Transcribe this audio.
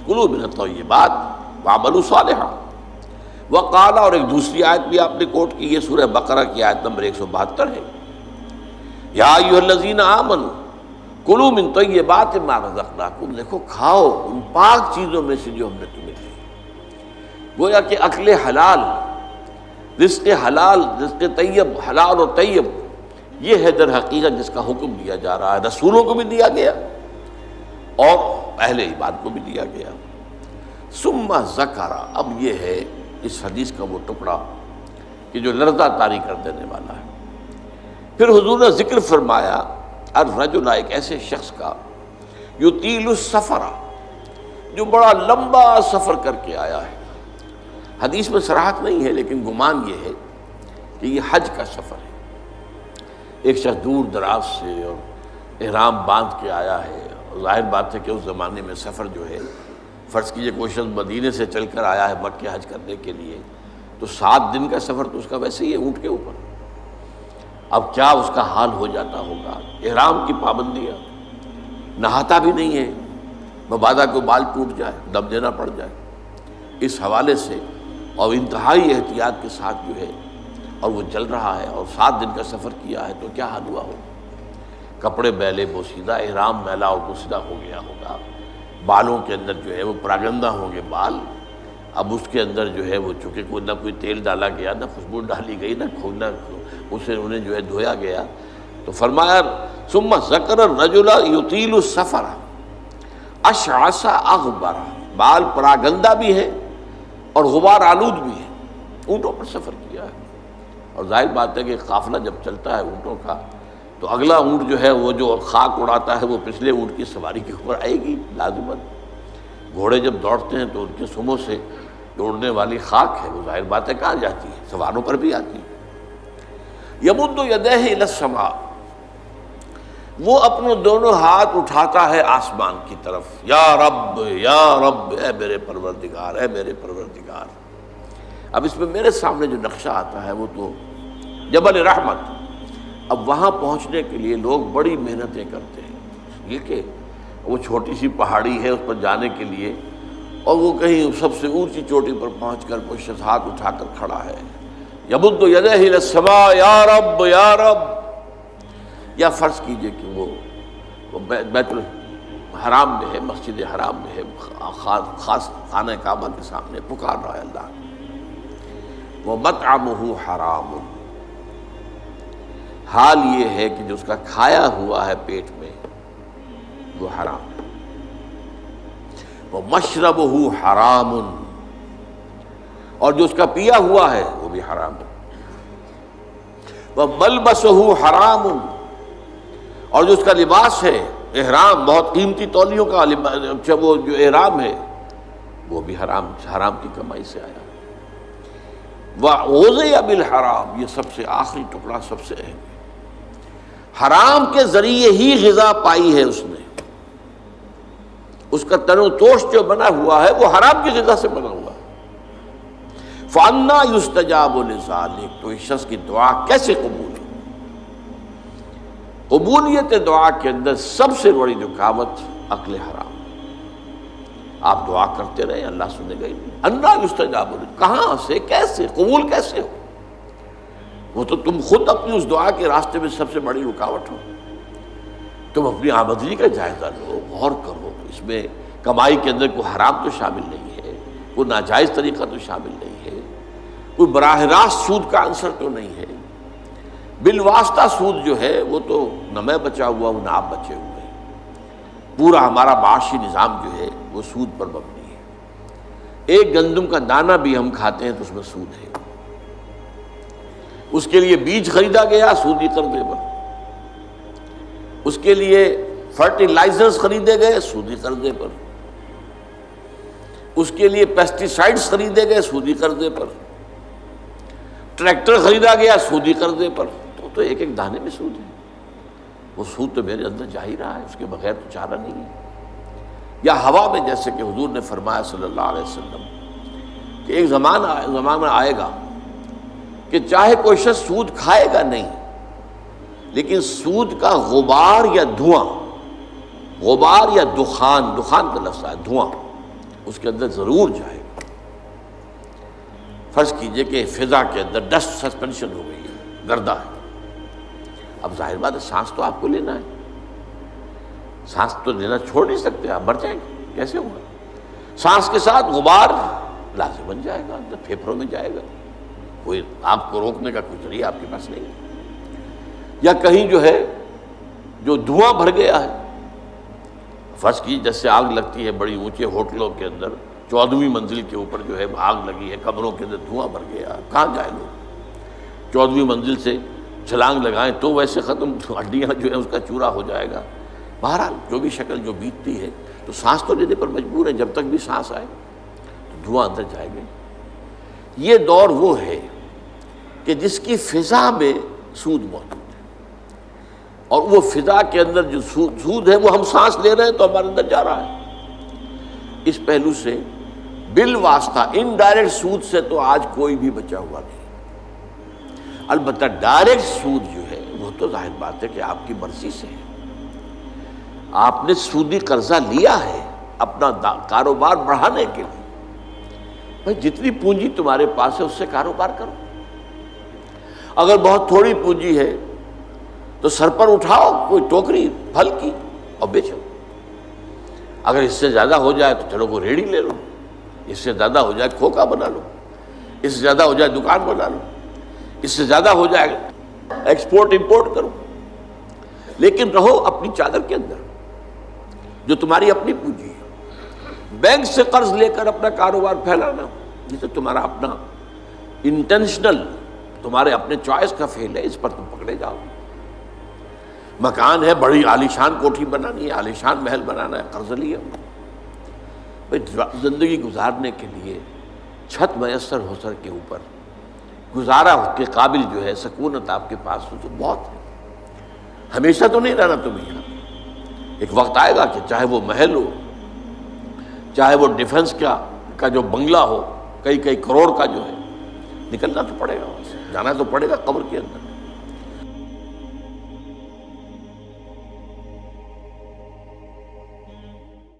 کلوا من الطیبات واعملوا صالحا۔ وقال، اور ایک دوسری آیت بھی آپ نے کوٹ کی، یہ سورہ بقرہ کی آیت نمبر 172 ہے، یا ایھا الذین آمنوا کلوا من طیبات ما رزقناکم، دیکھو کھاؤ ان پاک چیزوں میں سے جو ہم نے تمہیں دی۔ گویا کہ اکل حلال، رزق حلال، رزق طیب، حلال اور طیب، یہ ہے در حقیقت جس کا حکم دیا جا رہا ہے، رسولوں کو بھی دیا گیا اور اہل ایمان کو بھی دیا گیا۔ ثم ذکر، اب یہ ہے اس حدیث کا وہ ٹکڑا کہ جو لرزہ طاری کر دینے والا ہے۔ پھر حضور نے ذکر فرمایا الرجل، ایک ایسے شخص کا، یطیل السفر، جو بڑا لمبا سفر کر کے آیا ہے۔ حدیث میں صراحت نہیں ہے لیکن گمان یہ ہے کہ یہ حج کا سفر ہے۔ ایک شخص دور دراز سے اور احرام باندھ کے آیا ہے، ظاہر بات ہے کہ اس زمانے میں سفر جو ہے، فرض کیجئے کوئی شخص مدینے سے چل کر آیا ہے مکہ حج کرنے کے لیے، تو 7 دن کا سفر تو اس کا ویسے ہی ہے اونٹ کے اوپر۔ اب کیا اس کا حال ہو جاتا ہوگا، احرام کی پابندیاں، نہاتا بھی نہیں ہے، مبادا کو بال ٹوٹ جائے، دم دینا پڑ جائے، اس حوالے سے اور انتہائی احتیاط کے ساتھ جو ہے، اور وہ چل رہا ہے اور 7 دن کا سفر کیا ہے، تو کیا حال ہوا ہوگا؟ کپڑے میلے بوسیدہ، احرام میلا اور بوسیدہ ہو گیا ہوگا، بالوں کے اندر جو ہے وہ پراگندہ ہوں گے بال، اب اس کے اندر جو ہے وہ چونکہ کوئی نہ کوئی تیل ڈالا گیا، نہ خوشبو ڈالی گئی، نہ اسے انہیں جو ہے دھویا گیا، تو فرمایا ثم ذکر الرجل یطیل السفر اشعث اغبر، بال پراگندہ بھی ہے اور غبار آلود بھی ہے، اونٹوں پر سفر کیا ہے۔ اور ظاہر بات ہے کہ قافلہ جب چلتا ہے اونٹوں کا تو اگلا اونٹ جو ہے وہ جو خاک اڑاتا ہے وہ پچھلے اونٹ کی سواری کے اوپر آئے گی لازماً۔ گھوڑے جب دوڑتے ہیں تو ان کے سموں سے جو اڑنے والی خاک ہے وہ ظاہر بات ہے کہاں جاتی ہے، سواروں پر بھی آتی ہے۔ یمد یدیہ الی السماء، وہ اپنے دونوں ہاتھ اٹھاتا ہے آسمان کی طرف، یا رب یا رب، اے میرے پروردگار، اے میرے پروردگار۔ اب اس میں میرے سامنے جو نقشہ آتا ہے وہ تو جبل رحمت، اب وہاں پہنچنے کے لیے لوگ بڑی محنتیں کرتے ہیں، یہ کہ وہ چھوٹی سی پہاڑی ہے اس پر جانے کے لیے، اور وہ کہیں سب سے اونچی چوٹی پر پہنچ کر کوئی شخص ہاتھ اٹھا کر کھڑا ہے، یمد یدیہ الی السماء یا رب یا رب، یا فرض کیجئے کہ وہ بیت الحرام میں ہے، مسجد حرام میں ہے، خاص خانہ کعبہ کے سامنے پکار رہا ہے اللہ، وَمَطْعَمُهُ حَرَامٌ، حال یہ ہے کہ جو اس کا کھایا ہوا ہے پیٹ میں وہ حرام ہے، وَمَشْرَبُهُ حَرَامٌ، اور جو اس کا پیا ہوا ہے وہ بھی حرام ہے، وَمَلْبَسُهُ حَرَامٌ، اور جو اس کا لباس ہے احرام، بہت قیمتی تولیوں کا وہ جو احرام ہے وہ بھی حرام کی کمائی سے آیا۔ وَغُذِيَ بِالْحَرَامِ، یہ سب سے آخری ٹکڑا سب سے اہم ہے، حرام کے ذریعے ہی غذا پائی ہے اس نے، اس کا تن و توش جو بنا ہوا ہے وہ حرام کی غذا سے بنا ہوا ہے۔ فَأَنَّىٰ يُسْتَجَابُ لِذَٰلِكَ، تو اس شخص کی دعا کیسے قبول ہے؟ قبولیت دعا کے اندر سب سے بڑی رکاوٹ اکل حرام، آپ دعا کرتے رہے اللہ سنے گا ہی نہیں۔ انا یستجاب، کہاں سے، کیسے قبول کیسے ہو؟ وہ تو تم خود اپنی اس دعا کے راستے میں سب سے بڑی رکاوٹ ہو۔ تم اپنی آمدنی کا جائزہ لو، غور کرو، اس میں کمائی کے اندر کوئی حرام تو شامل نہیں ہے، کوئی ناجائز طریقہ تو شامل نہیں ہے، کوئی براہ راست سود کا عنصر تو نہیں ہے، بالواسطہ سود جو ہے وہ تو نہ میں بچا ہوا ہوں نہ آپ بچے ہوئے ہیں، پورا ہمارا معاشی نظام جو ہے وہ سود پر مبنی ہے۔ ایک گندم کا دانہ بھی ہم کھاتے ہیں تو اس میں سود ہے، اس کے لیے بیج خریدا گیا سودی قرضے پر، اس کے لیے فرٹیلائزرز خریدے گئے سودی قرضے پر، اس کے لیے پیسٹی سائیڈز خریدے گئے سودی قرضے پر، ٹریکٹر خریدا گیا سودی قرضے پر، تو ایک ایک دانے میں سود ہے۔ وہ سود تو میرے اندر جا ہی رہا ہے، اس کے بغیر تو چارہ نہیں ہے۔ یا ہوا میں، جیسے کہ حضور نے فرمایا صلی اللہ علیہ وسلم کہ ایک زمانہ آئے گا کہ چاہے کوئی شخص سود کھائے گا نہیں، لیکن سود کا غبار یا دھواں، غبار یا دخان کا لفظ ہے دھواں، اس کے اندر ضرور جائے گا۔ فرض کیجئے کہ فضا کے اندر ڈسٹ سسپینشن ہو گئی ہے، گردہ ہے، اب ظاہر بات ہے سانس تو آپ کو لینا ہے، سانس تو لینا چھوڑ نہیں سکتے، آپ مر جائیں گے، کیسے ہوگا؟ سانس کے ساتھ غبار لازم بن جائے گا، اندر پھیپھڑوں میں جائے گا، کوئی آپ کو روکنے کا کوئی ذریعہ آپ کے پاس نہیں ہے۔ یا کہیں جو ہے جو دھواں بھر گیا ہے، فرض کی جیسے آگ لگتی ہے بڑی اونچے ہوٹلوں کے اندر، 14ویں منزل کے اوپر جو ہے آگ لگی ہے، کمروں کے اندر دھواں بھر گیا، کہاں جائے لوگ؟ 14ویں منزل سے چھلانگ لگائیں تو ویسے ختم، ہڈیاں جو ہے اس کا چورا ہو جائے گا۔ بہرحال جو بھی شکل جو بیتتی ہے، تو سانس تو لینے پر مجبور ہے، جب تک بھی سانس آئے تو دھواں اندر جائے گا۔ یہ دور وہ ہے کہ جس کی فضا میں سود موجود ہے، اور وہ فضا کے اندر جو سود ہے وہ ہم سانس لے رہے ہیں تو ہمارے اندر جا رہا ہے۔ اس پہلو سے بالواسطہ انڈائریکٹ سود سے تو آج کوئی بھی بچا ہوا نہیں۔ البتہ ڈائریکٹ سود جو ہے وہ تو ظاہر بات ہے کہ آپ کی مرضی سے ہے، آپ نے سودی قرضہ لیا ہے اپنا کاروبار بڑھانے کے لیے، بھائی جتنی پونجی تمہارے پاس ہے اس سے کاروبار کرو، اگر بہت تھوڑی پونجی ہے تو سر پر اٹھاؤ کوئی ٹوکری پھل کی اور بیچو، اگر اس سے زیادہ ہو جائے تو چلو وہ ریڑھی لے لو، اس سے زیادہ ہو جائے کھوکا بنا لو، اس سے زیادہ ہو جائے دکان بنا لو، اس سے زیادہ ہو جائے ایکسپورٹ امپورٹ کرو، لیکن رہو اپنی چادر کے اندر جو تمہاری اپنی پونجی ہے۔ بینک سے قرض لے کر اپنا کاروبار پھیلانا یہ تو تمہارا اپنا انٹینشنل، تمہارے اپنے چوائس کا فیل ہے، اس پر تم پکڑے جاؤ۔ مکان ہے، بڑی عالیشان کوٹھی بنانی ہے، عالیشان محل بنانا ہے، قرض لیا، زندگی گزارنے کے لیے چھت میسر ہو سر کے اوپر گزارا کے قابل جو ہے سکونت آپ کے پاس ہو تو بہت ہے۔ ہمیشہ تو نہیں رہنا تم یہاں، ایک وقت آئے گا کہ چاہے وہ محل ہو، چاہے وہ ڈیفنس کا جو بنگلہ ہو، کئی کروڑ کا جو ہے، نکلنا تو پڑے گا، جانا تو پڑے گا قبر کے اندر۔